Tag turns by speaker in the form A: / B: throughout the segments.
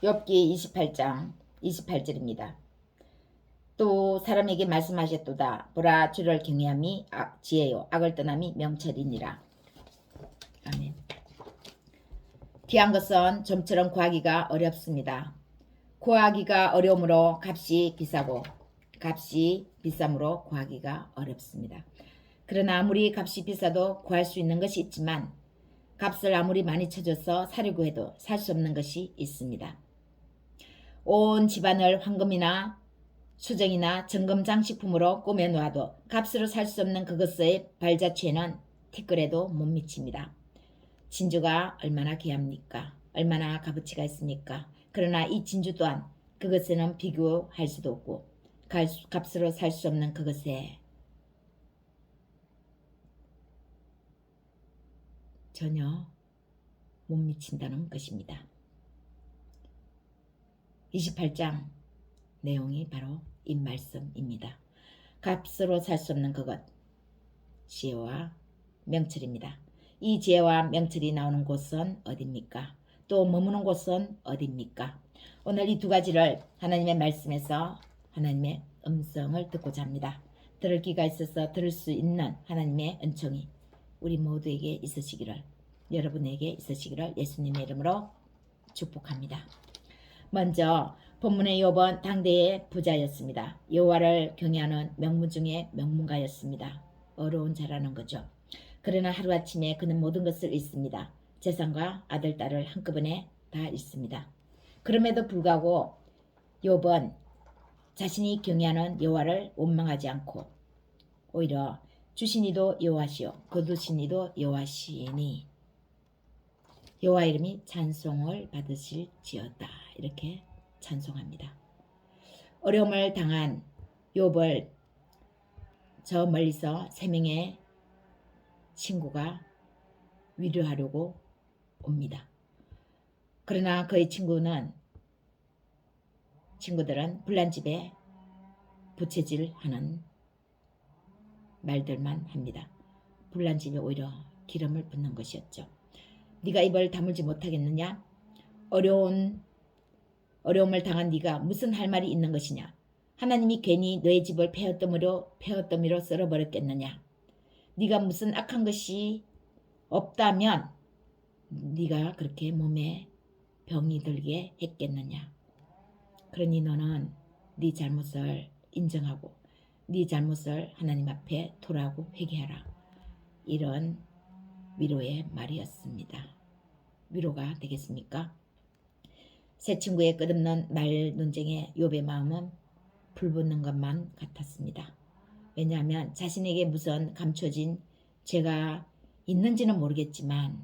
A: 욥기 28장 28절입니다. 또 사람에게 말씀하셨도다. 보라, 주를 경외함이 지혜요 악을 떠남이 명철이니라. 아멘. 귀한 것은 좀처럼 구하기가 어렵습니다. 구하기가 어려우므로 값이 비싸고 값이 비싸므로 구하기가 어렵습니다. 그러나 아무리 값이 비싸도 구할 수 있는 것이 있지만 값을 아무리 많이 쳐줘서 사려고 해도 살 수 없는 것이 있습니다. 온 집안을 황금이나 수정이나 정금 장식품으로 꾸며놓아도 값으로 살 수 없는 그것의 발자취에는 티끌에도 못 미칩니다. 진주가 얼마나 귀합니까? 얼마나 값어치가 있습니까? 그러나 이 진주 또한 그것에는 비교할 수도 없고 값으로 살 수 없는 그것에 전혀 못 미친다는 것입니다. 28장 내용이 바로 이 말씀입니다. 값으로 살 수 없는 그것, 지혜와 명철입니다. 이 지혜와 명철이 나오는 곳은 어디입니까? 또 머무는 곳은 어디입니까? 오늘 이 두 가지를 하나님의 말씀에서 하나님의 음성을 듣고자 합니다. 들을 귀가 있어서 들을 수 있는 하나님의 은총이 우리 모두에게 있으시기를, 여러분에게 있으시기를 예수님의 이름으로 축복합니다. 먼저 본문의 욥은 당대의 부자였습니다. 여호와를 경외하는 명문 중에 명문가였습니다. 어려운 자라는 거죠. 그러나 하루아침에 그는 모든 것을 잃습니다. 재산과 아들, 딸을 한꺼번에 다 잃습니다. 그럼에도 불구하고 욥은 자신이 경외하는 여호와를 원망하지 않고 오히려 주신 이도 여호와시요 거두신 이도 여호와시니 여호와 이름이 찬송을 받으실지어다, 이렇게 찬송합니다. 어려움을 당한 욥을 저 멀리서 3명의 친구가 위로하려고 옵니다. 그러나 그의 친구들은 불난집에 부채질하는 말들만 합니다. 불난집에 오히려 기름을 붓는 것이었죠. 네가 입을 다물지 못하겠느냐? 어려움을 당한 네가 무슨 할 말이 있는 것이냐? 하나님이 괜히 너의 집을 폐허더미로 썰어버렸겠느냐? 네가 무슨 악한 것이 없다면 네가 그렇게 몸에 병이 들게 했겠느냐? 그러니 너는 네 잘못을 인정하고 네 잘못을 하나님 앞에 토로하고 회개하라. 이런 위로의 말이었습니다. 위로가 되겠습니까? 새 친구의 끝없는 말 논쟁에 욥의 마음은 불붙는 것만 같았습니다. 왜냐하면 자신에게 무슨 감춰진 죄가 있는지는 모르겠지만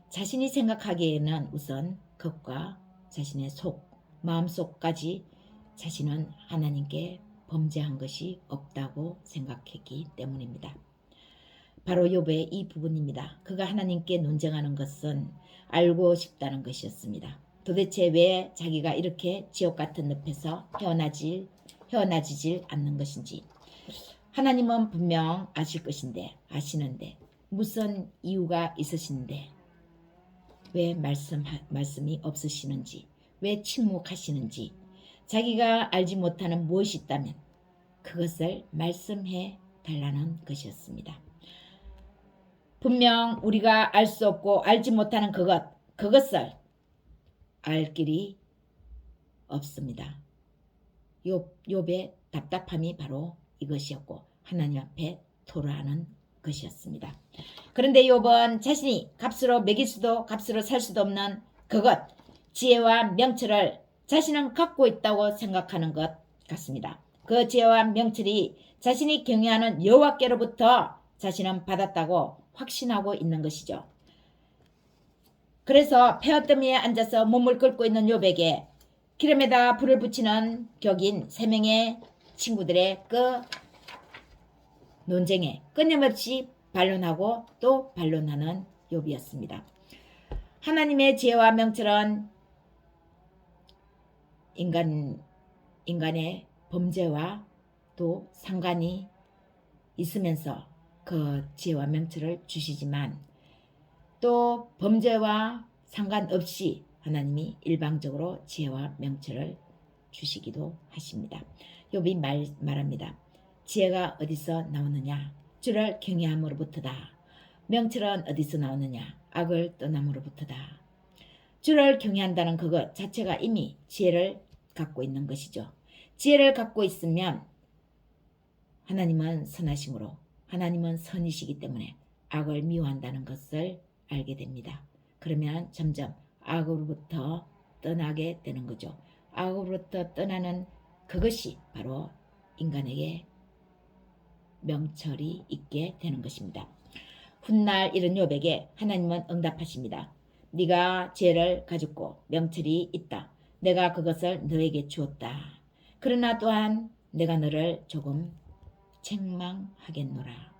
A: 자신이 생각하기에는 우선 그것과 자신의 마음속까지 자신은 하나님께 범죄한 것이 없다고 생각했기 때문입니다. 바로 욥의 이 부분입니다. 그가 하나님께 논쟁하는 것은 알고 싶다는 것이었습니다. 도대체 왜 자기가 이렇게 지옥 같은 늪에서 헤어나지질 않는 것인지. 하나님은 분명 아시는데 무슨 이유가 있으신데 왜 말씀이 없으시는지, 왜 침묵하시는지, 자기가 알지 못하는 무엇이 있다면 그것을 말씀해 달라는 것이었습니다. 분명 우리가 알 수 없고 알지 못하는 그것을 알 길이 없습니다. 욥의 답답함이 바로 이것이었고 하나님 앞에 토로하는 것이었습니다. 그런데 욥은 자신이 값으로 매길 수도 값으로 살 수도 없는 그것, 지혜와 명철을 자신은 갖고 있다고 생각하는 것 같습니다. 그 지혜와 명철이 자신이 경외하는 여호와께로부터 자신은 받았다고 확신하고 있는 것이죠. 그래서 폐허더미에 앉아서 몸을 끓고 있는 욥에게 기름에다 불을 붙이는 격인 3명의 친구들의 그 논쟁에 끊임없이 반론하고 또 반론하는 욥이었습니다. 하나님의 지혜와 명철은 인간의 범죄와 또 상관이 있으면서 그 지혜와 명철을 주시지만 또 범죄와 상관없이 하나님이 일방적으로 지혜와 명철을 주시기도 하십니다. 욥이 말합니다. 지혜가 어디서 나오느냐? 주를 경외함으로부터다. 명철은 어디서 나오느냐? 악을 떠남으로부터다. 주를 경외한다는 그것 자체가 이미 지혜를 갖고 있는 것이죠. 지혜를 갖고 있으면 하나님은 선하심으로 하나님은 선이시기 때문에 악을 미워한다는 것을 알게 됩니다. 그러면 점점 악으로부터 떠나게 되는 거죠. 악으로부터 떠나는 그것이 바로 인간에게 명철이 있게 되는 것입니다. 훗날 이런 욥에게 하나님은 응답하십니다. 네가 지혜를 가졌고 명철이 있다. 내가 그것을 너에게 주었다. 그러나 또한 내가 너를 조금 책망하겠노라.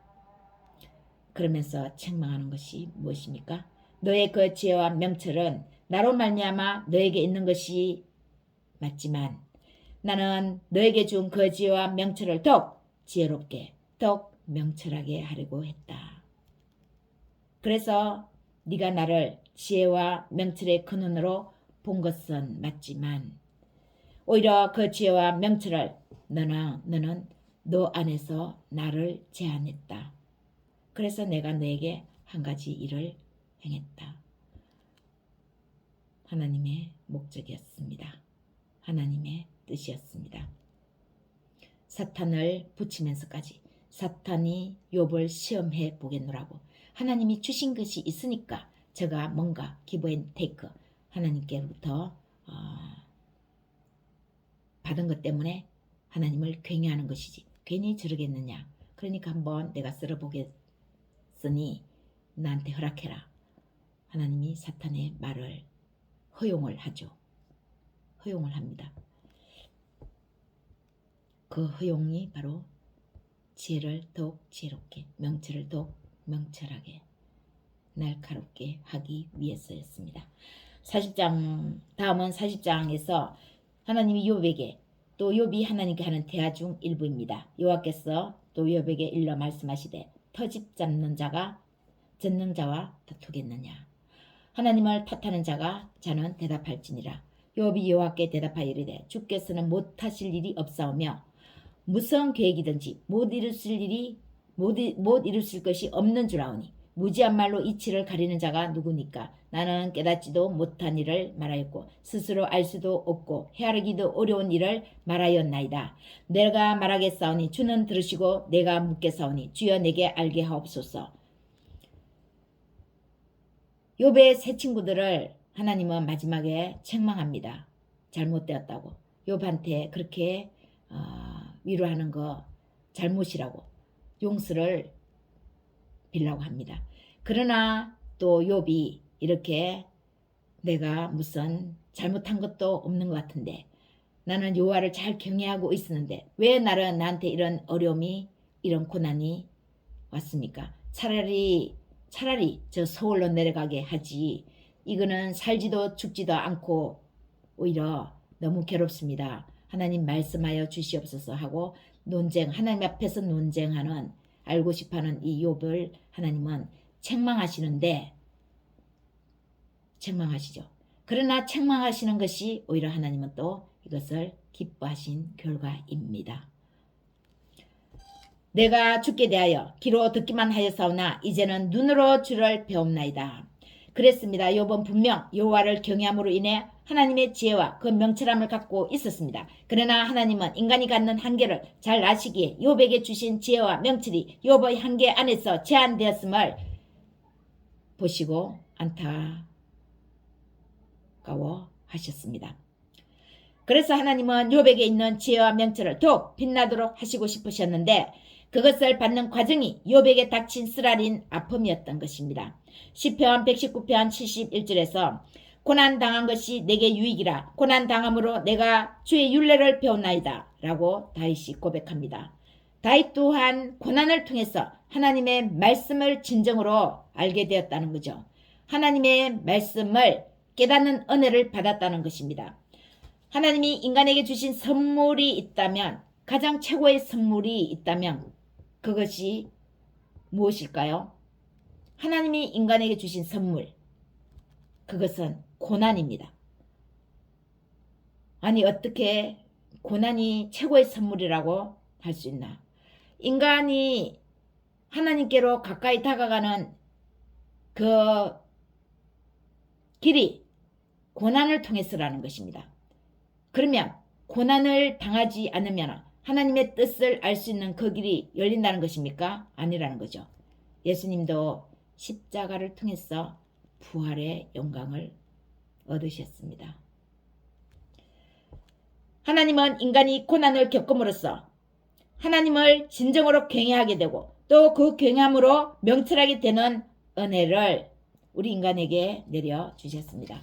A: 그러면서 책망하는 것이 무엇입니까? 너의 그 지혜와 명철은 나로 말미암아 너에게 있는 것이 맞지만 나는 너에게 준 그 지혜와 명철을 더욱 지혜롭게 더욱 명철하게 하려고 했다. 그래서 네가 나를 지혜와 명철의 근원으로 본 것은 맞지만 오히려 그 지혜와 명철을 너는 너 안에서 나를 제한했다. 그래서 내가 너에게 한 가지 일을 행했다. 하나님의 목적이었습니다. 하나님의 뜻이었습니다. 사탄을 붙이면서까지 사탄이 욥을 시험해 보겠노라고 하나님이 주신 것이 있으니까 제가 뭔가 기브앤테이크 하나님께로부터 받은 것 때문에 하나님을 굉해하는 것이지 괜히 저러겠느냐. 그러니까 한번 내가 썰어보겠으니 나한테 허락해라. 하나님이 사탄의 말을 허용을 하죠. 허용을 합니다. 그 허용이 바로 지혜를 더욱 지혜롭게 명철을 더욱 명철하게 날카롭게 하기 위해서였습니다. 40장 다음은 40장에서 하나님이 욥에게 또 욥이 하나님께 하는 대화 중 일부입니다. 여호와께서 또 욥에게 일러 말씀하시되 터집 잡는 자가 젖는 자와 다투겠느냐. 하나님을 탓하는 자는 대답할지니라. 욥이 여호와께 대답하여 이르되 주께서는 못하실 일이 없사오며 무슨 계획이든지 못 이루실 것이 없는 줄 아오니 무지한 말로 이치를 가리는 자가 누구니까. 나는 깨닫지도 못한 일을 말하였고 스스로 알 수도 없고 헤아리기도 어려운 일을 말하였나이다. 내가 말하겠사오니 주는 들으시고 내가 묻겠사오니 주여 내게 알게 하옵소서. 욥의 세 친구들을 하나님은 마지막에 책망합니다. 잘못되었다고. 욥한테 그렇게 위로하는 거 잘못이라고 용서를 빌라고 합니다. 그러나 또 욥이 이렇게 내가 무슨 잘못한 것도 없는 것 같은데 나는 여호와를 잘 경외하고 있었는데 왜 나한테 이런 어려움이 이런 고난이 왔습니까? 차라리 저 서울로 내려가게 하지. 이거는 살지도 죽지도 않고 오히려 너무 괴롭습니다. 하나님 말씀하여 주시옵소서 하고 하나님 앞에서 논쟁하는 알고 싶어하는 이 욥을 하나님은 책망하시죠. 그러나 책망하시는 것이 오히려 하나님은 또 이것을 기뻐하신 결과입니다. 내가 주께 대하여 귀로 듣기만 하였사오나 이제는 눈으로 주를 배움나이다. 그랬습니다. 욥은 분명 여호와를 경외함으로 인해 하나님의 지혜와 그 명철함을 갖고 있었습니다. 그러나 하나님은 인간이 갖는 한계를 잘 아시기에 욥에게 주신 지혜와 명철이 욥의 한계 안에서 제한되었음을 보시고 안타까워하셨습니다. 그래서 하나님은 욥에게 있는 지혜와 명철을 더욱 빛나도록 하시고 싶으셨는데 그것을 받는 과정이 욥에게 닥친 쓰라린 아픔이었던 것입니다. 시편 119편 71절에서 고난당한 것이 내게 유익이라 고난당함으로 내가 주의 율례를 배웠나이다 라고 다윗이 고백합니다. 다윗 또한 고난을 통해서 하나님의 말씀을 진정으로 알게 되었다는 거죠. 하나님의 말씀을 깨닫는 은혜를 받았다는 것입니다. 하나님이 인간에게 주신 선물이 있다면 가장 최고의 선물이 있다면 그것이 무엇일까요? 하나님이 인간에게 주신 선물 그것은 고난입니다. 아니 어떻게 고난이 최고의 선물이라고 할 수 있나? 인간이 하나님께로 가까이 다가가는 그 길이 고난을 통해서라는 것입니다. 그러면 고난을 당하지 않으면 하나님의 뜻을 알 수 있는 그 길이 열린다는 것입니까? 아니라는 거죠. 예수님도 십자가를 통해서 부활의 영광을 얻으셨습니다. 하나님은 인간이 고난을 겪음으로써 하나님을 진정으로 경외하게 되고 또 그 경외함으로 명철하게 되는 은혜를 우리 인간에게 내려주셨습니다.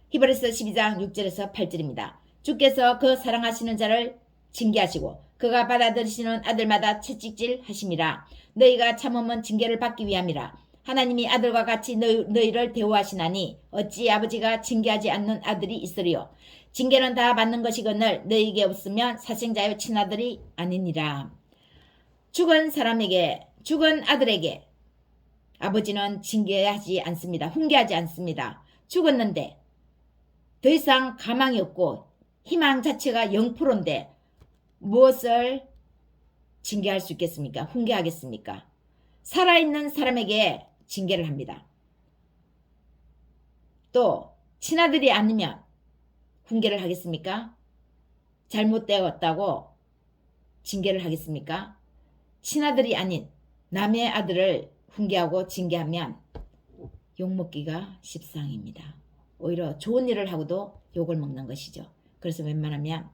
A: 히브리서 12장 6절에서 8절입니다. 주께서 그 사랑하시는 자를 징계하시고 그가 받아들이시는 아들마다 채찍질 하심이라. 너희가 참음은 징계를 받기 위함이라. 하나님이 아들과 같이 너희를 대우하시나니 어찌 아버지가 징계하지 않는 아들이 있으리요. 징계는 다 받는 것이거늘 너희에게 없으면 사생자여 친아들이 아니니라. 죽은 사람에게 죽은 아들에게 아버지는 징계하지 않습니다. 훈계하지 않습니다. 죽었는데 더 이상 가망이 없고 희망 자체가 0%인데 무엇을 징계할 수 있겠습니까? 훈계하겠습니까? 살아있는 사람에게 징계를 합니다. 또 친아들이 아니면 훈계를 하겠습니까? 잘못되었다고 징계를 하겠습니까? 친아들이 아닌 남의 아들을 훈계하고 징계하면 욕먹기가 십상입니다. 오히려 좋은 일을 하고도 욕을 먹는 것이죠. 그래서 웬만하면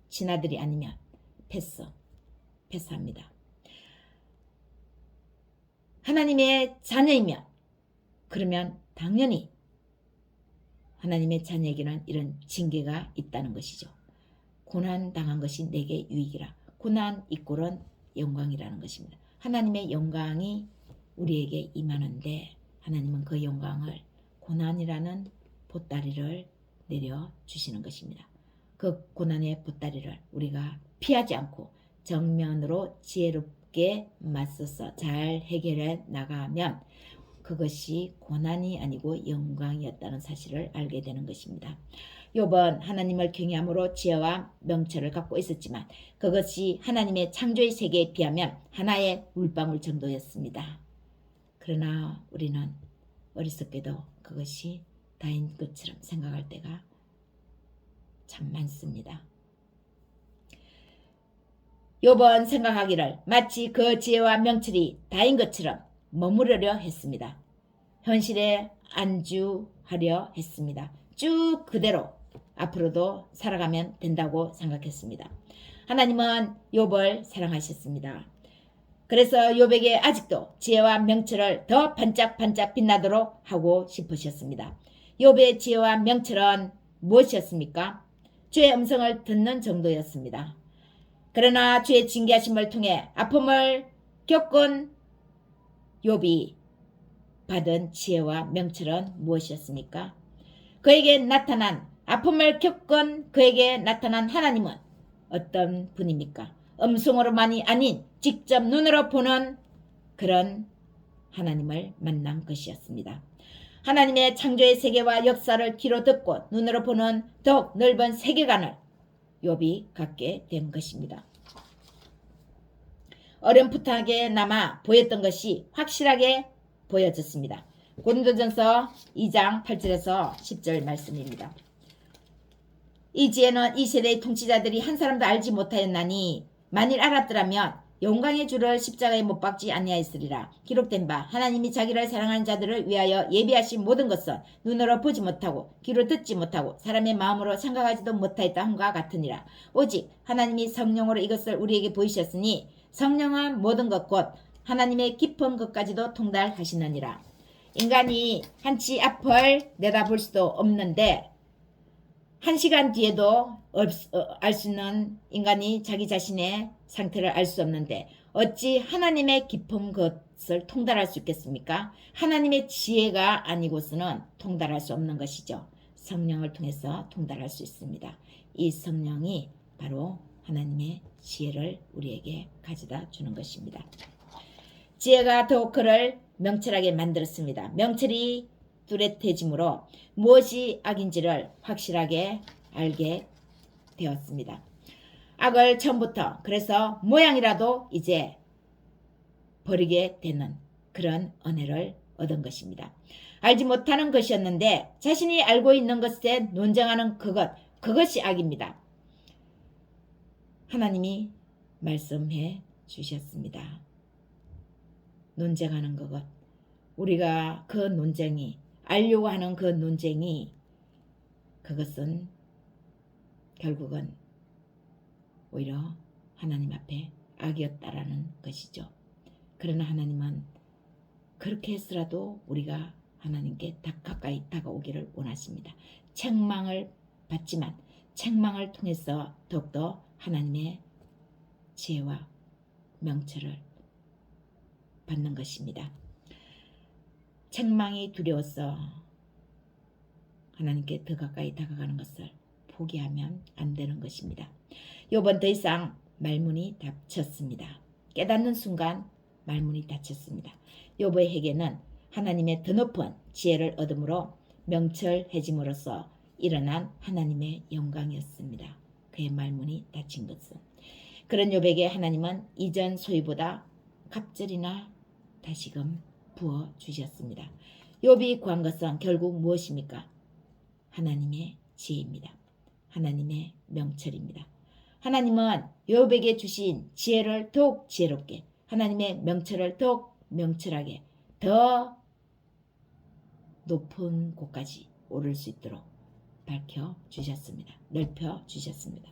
A: 친아들이 아니면 패스합니다. 하나님의 자녀이면 그러면 당연히 하나님의 자녀에게는 이런 징계가 있다는 것이죠. 고난 당한 것이 내게 유익이라. 고난 이꼴은 영광이라는 것입니다. 하나님의 영광이 우리에게 임하는데 하나님은 그 영광을 고난이라는 보따리를 내려주시는 것입니다. 그 고난의 보따리를 우리가 피하지 않고 정면으로 지혜롭게 맞서서 잘 해결해 나가면 그것이 고난이 아니고 영광이었다는 사실을 알게 되는 것입니다. 욥은 하나님을 경외함으로 지혜와 명철을 갖고 있었지만 그것이 하나님의 창조의 세계에 비하면 하나의 물방울 정도였습니다. 그러나 우리는 어리석게도 그것이 다인 것처럼 생각할 때가 참 많습니다. 욥은 생각하기를 마치 그 지혜와 명철이 다인 것처럼 머무르려 했습니다. 현실에 안주하려 했습니다. 쭉 그대로 앞으로도 살아가면 된다고 생각했습니다. 하나님은 욥을 사랑하셨습니다. 그래서 욥에게 아직도 지혜와 명철을 더 반짝반짝 빛나도록 하고 싶으셨습니다. 욥의 지혜와 명철은 무엇이었습니까? 주의 음성을 듣는 정도였습니다. 그러나 주의 징계하심을 통해 아픔을 겪은 욥이 받은 지혜와 명철은 무엇이었습니까? 그에게 나타난 아픔을 겪은 그에게 나타난 하나님은 어떤 분입니까? 음성으로만이 아닌 직접 눈으로 보는 그런 하나님을 만난 것이었습니다. 하나님의 창조의 세계와 역사를 귀로 듣고 눈으로 보는 더욱 넓은 세계관을 욥이 갖게 된 것입니다. 어렴풋하게 남아 보였던 것이 확실하게 보여졌습니다. 고린도전서 2장 8절에서 10절 말씀입니다. 이 지혜는 이 세대의 통치자들이 한 사람도 알지 못하였나니 만일 알았더라면 영광의 주를 십자가에 못 박지 아니하였으리라. 기록된 바 하나님이 자기를 사랑하는 자들을 위하여 예비하신 모든 것은 눈으로 보지 못하고 귀로 듣지 못하고 사람의 마음으로 생각하지도 못하였다 함과 같으니라. 오직 하나님이 성령으로 이것을 우리에게 보이셨으니 성령은 모든 것 곧 하나님의 깊은 것까지도 통달하시느니라. 인간이 한치 앞을 내다볼 수도 없는데 1시간 뒤에도 알 수 있는 인간이 자기 자신의 상태를 알 수 없는데 어찌 하나님의 깊은 것을 통달할 수 있겠습니까? 하나님의 지혜가 아니고서는 통달할 수 없는 것이죠. 성령을 통해서 통달할 수 있습니다. 이 성령이 바로 하나님의 지혜를 우리에게 가져다 주는 것입니다. 지혜가 더욱 그를 명철하게 만들었습니다. 명철이 뚜렷해지므로 무엇이 악인지를 확실하게 알게 되었습니다. 악을 처음부터 그래서 모양이라도 이제 버리게 되는 그런 은혜를 얻은 것입니다. 알지 못하는 것이었는데 자신이 알고 있는 것에 논쟁하는 그것이 악입니다. 하나님이 말씀해 주셨습니다. 논쟁하는 것, 우리가 그 논쟁이 알려고 하는 그 논쟁이 그것은 결국은 오히려 하나님 앞에 악이었다라는 것이죠. 그러나 하나님은 그렇게 했으라도 우리가 하나님께 더 가까이 다가오기를 원하십니다. 책망을 받지만 책망을 통해서 더욱더 하나님의 지혜와 명철을 받는 것입니다. 책망이 두려워서 하나님께 더 가까이 다가가는 것을 포기하면 안 되는 것입니다. 욥은 더 이상 말문이 닫혔습니다. 깨닫는 순간 말문이 닫혔습니다. 욥의 회개는 하나님의 더 높은 지혜를 얻음으로 명철해짐으로써 일어난 하나님의 영광이었습니다. 그의 말문이 닫힌 것은. 그런 욥에게 하나님은 이전 소유보다 갑절이나 다시금 부어주셨습니다. 욥이 구한 것은 결국 무엇입니까? 하나님의 지혜입니다. 하나님의 명철입니다. 하나님은 욥에게 주신 지혜를 더욱 지혜롭게, 하나님의 명철을 더욱 명철하게, 더 높은 곳까지 오를 수 있도록 밝혀주셨습니다. 넓혀주셨습니다.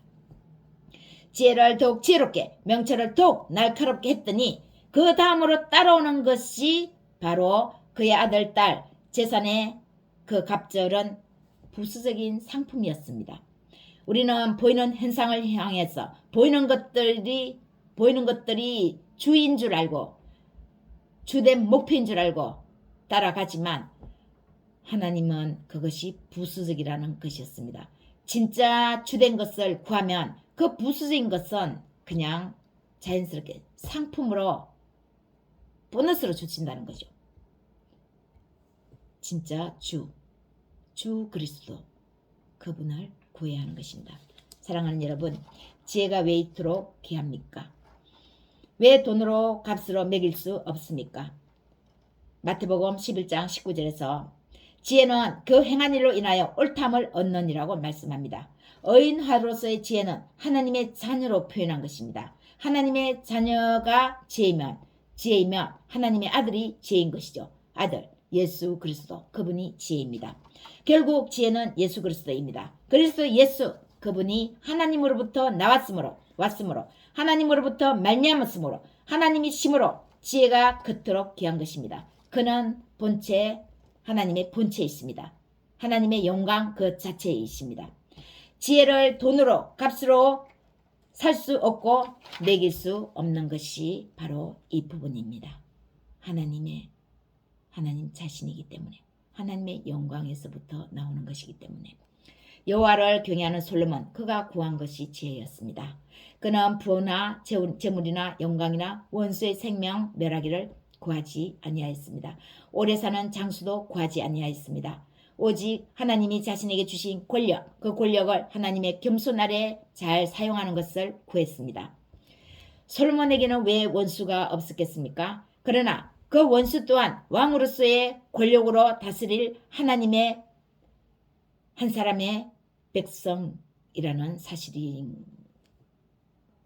A: 지혜를 더욱 지혜롭게, 명철을 더욱 날카롭게 했더니 그 다음으로 따라오는 것이 바로 그의 아들, 딸, 재산의 그 갑절은 부수적인 상품이었습니다. 우리는 보이는 현상을 향해서 보이는 것들이 주인 줄 알고 주된 목표인 줄 알고 따라가지만 하나님은 그것이 부수적이라는 것이었습니다. 진짜 주된 것을 구하면 그 부수적인 것은 그냥 자연스럽게 상품으로 보너스로 주신다는 거죠. 진짜 주 그리스도 그분을 구해야 하는 것입니다. 사랑하는 여러분, 지혜가 왜 이토록 귀합니까? 왜 돈으로 값으로 매길 수 없습니까? 마태복음 11장 19절에서 지혜는 그 행한 일로 인하여 옳담을 얻느니라고 말씀합니다. 어인화로서의 지혜는 하나님의 자녀로 표현한 것입니다. 하나님의 자녀가 지혜이면 하나님의 아들이 지혜인 것이죠. 아들 예수 그리스도 그분이 지혜입니다. 결국 지혜는 예수 그리스도입니다. 그리스도 예수 그분이 하나님으로부터 왔으므로 하나님으로부터 말미암았으므로 하나님이 심으로 지혜가 그토록 귀한 것입니다. 그는 하나님의 본체에 있습니다. 하나님의 영광 그 자체에 있습니다. 지혜를 돈으로 값으로 살 수 없고 매길 수 없는 것이 바로 이 부분입니다. 하나님 자신이기 때문에 하나님의 영광에서부터 나오는 것이기 때문에 여호와를 경외하는 솔로몬 그가 구한 것이 지혜였습니다. 그는 부나 재물이나 영광이나 원수의 생명 멸하기를 구하지 아니하였습니다. 오래 사는 장수도 구하지 아니하였습니다. 오직 하나님이 자신에게 주신 권력, 그 권력을 하나님의 겸손 아래 잘 사용하는 것을 구했습니다. 솔로몬에게는 왜 원수가 없었겠습니까? 그러나 그 원수 또한 왕으로서의 권력으로 다스릴 하나님의 한 사람의 백성이라는 사실인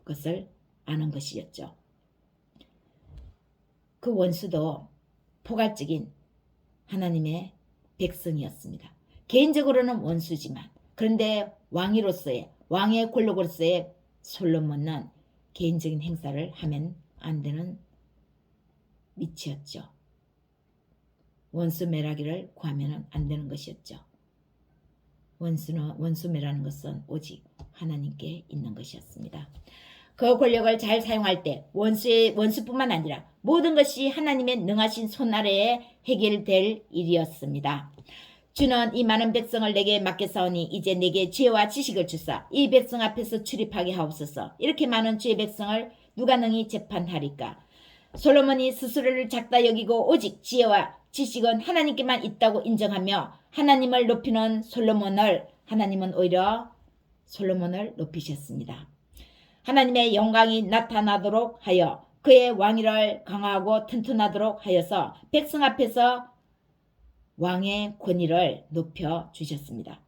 A: 것을 아는 것이었죠. 그 원수도 포괄적인 하나님의 백성이었습니다. 개인적으로는 원수지만 그런데 왕의 권력으로서의 솔로몬은 개인적인 행사를 하면 안 되는 위치였죠. 원수 멸하기를 구하면 안 되는 것이었죠. 원수 멸하는 것은 오직 하나님께 있는 것이었습니다. 그 권력을 잘 사용할 때 원수뿐만 아니라 모든 것이 하나님의 능하신 손 아래에 해결될 일이었습니다. 주는 이 많은 백성을 내게 맡겼사오니 이제 내게 지혜와 지식을 주사 이 백성 앞에서 출입하게 하옵소서. 이렇게 많은 주의 백성을 누가 능히 재판하리까? 솔로몬이 스스로를 작다 여기고 오직 지혜와 지식은 하나님께만 있다고 인정하며 하나님을 높이는 솔로몬을 하나님은 오히려 솔로몬을 높이셨습니다. 하나님의 영광이 나타나도록 하여 그의 왕위를 강화하고 튼튼하도록 하여서 백성 앞에서 왕의 권위를 높여 주셨습니다.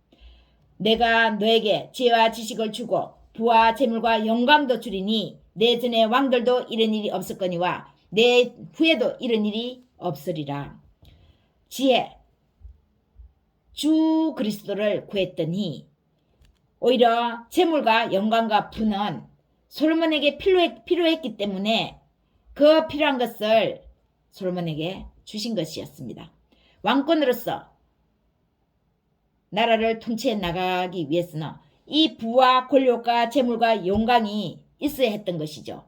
A: 내가 너에게 지혜와 지식을 주고 부와 재물과 영광도 주리니 내 전에 왕들도 이런 일이 없었거니와 내 후에도 이런 일이 없으리라. 지혜, 주 그리스도를 구했더니 오히려 재물과 영광과 부는 솔로몬에게 필요했기 때문에 그 필요한 것을 솔로몬에게 주신 것이었습니다. 왕권으로서 나라를 통치해 나가기 위해서는 이 부와 권력과 재물과 영광이 있어야 했던 것이죠.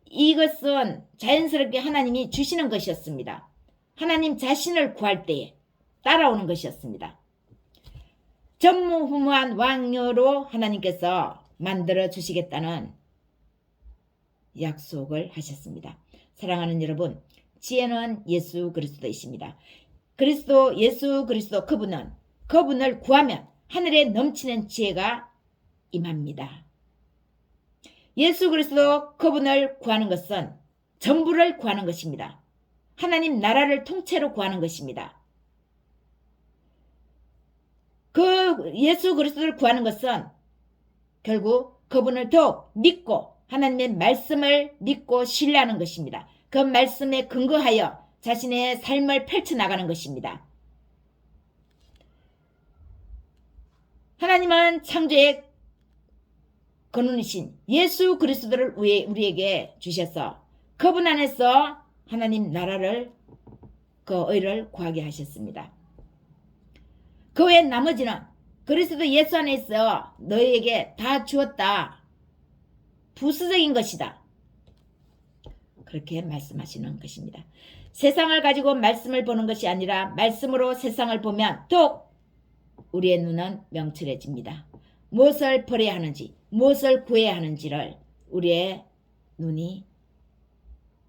A: 이것은 자연스럽게 하나님이 주시는 것이었습니다. 하나님 자신을 구할 때에 따라오는 것이었습니다. 전무후무한 왕으로 하나님께서 만들어 주시겠다는 약속을 하셨습니다. 사랑하는 여러분, 지혜는 예수 그리스도이십니다. 예수 그리스도 그분을 구하면 하늘에 넘치는 지혜가 임합니다. 예수 그리스도 그분을 구하는 것은 전부를 구하는 것입니다. 하나님 나라를 통째로 구하는 것입니다. 그 예수 그리스도를 구하는 것은 결국 그분을 더욱 믿고 하나님의 말씀을 믿고 신뢰하는 것입니다. 그 말씀에 근거하여 자신의 삶을 펼쳐나가는 것입니다. 하나님은 창조의 근원이신 예수 그리스도를 우리에게 주셔서 그분 안에서 하나님 나라를 그 의를 구하게 하셨습니다. 그 외 나머지는 그리스도 예수 안에 있어 너희에게 다 주었다. 부수적인 것이다. 그렇게 말씀하시는 것입니다. 세상을 가지고 말씀을 보는 것이 아니라 말씀으로 세상을 보면 더욱 우리의 눈은 명철해집니다. 무엇을 버려야 하는지, 무엇을 구해야 하는지를 우리의 눈이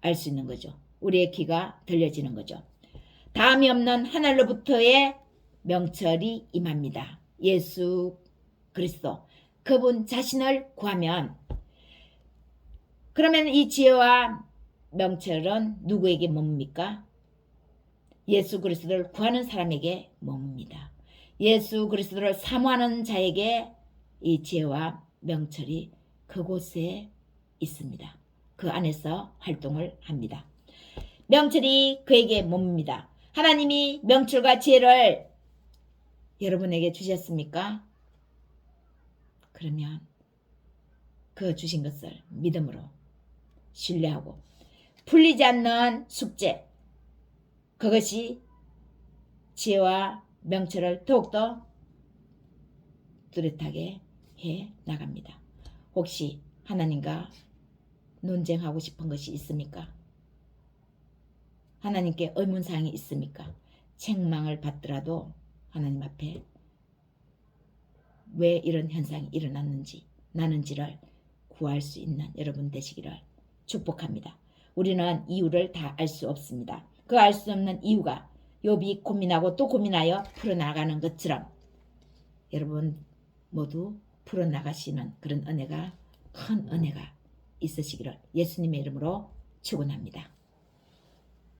A: 알 수 있는 거죠. 우리의 귀가 들려지는 거죠. 다음이 없는 하늘로부터의 명철이 임합니다. 예수 그리스도 그분 자신을 구하면 그러면 이 지혜와 명철은 누구에게 머뭅니까? 예수 그리스도를 구하는 사람에게 머뭅니다. 예수 그리스도를 사모하는 자에게 이 지혜와 명철이 그곳에 있습니다. 그 안에서 활동을 합니다. 명철이 그에게 머뭅니다. 하나님이 명철과 지혜를 여러분에게 주셨습니까? 그러면 그 주신 것을 믿음으로 신뢰하고 풀리지 않는 숙제, 그것이 지혜와 명철을 더욱더 뚜렷하게 해 나갑니다. 혹시 하나님과 논쟁하고 싶은 것이 있습니까? 하나님께 의문사항이 있습니까? 책망을 받더라도 하나님 앞에 왜 이런 현상이 나는지를 구할 수 있는 여러분 되시기를 축복합니다. 우리는 이유를 다 알 수 없습니다. 그 알 수 없는 이유가 욥이 고민하고 또 고민하여 풀어나가는 것처럼 여러분 모두 풀어나가시는 그런 은혜가 큰 은혜가 있으시기를 예수님의 이름으로 축원합니다.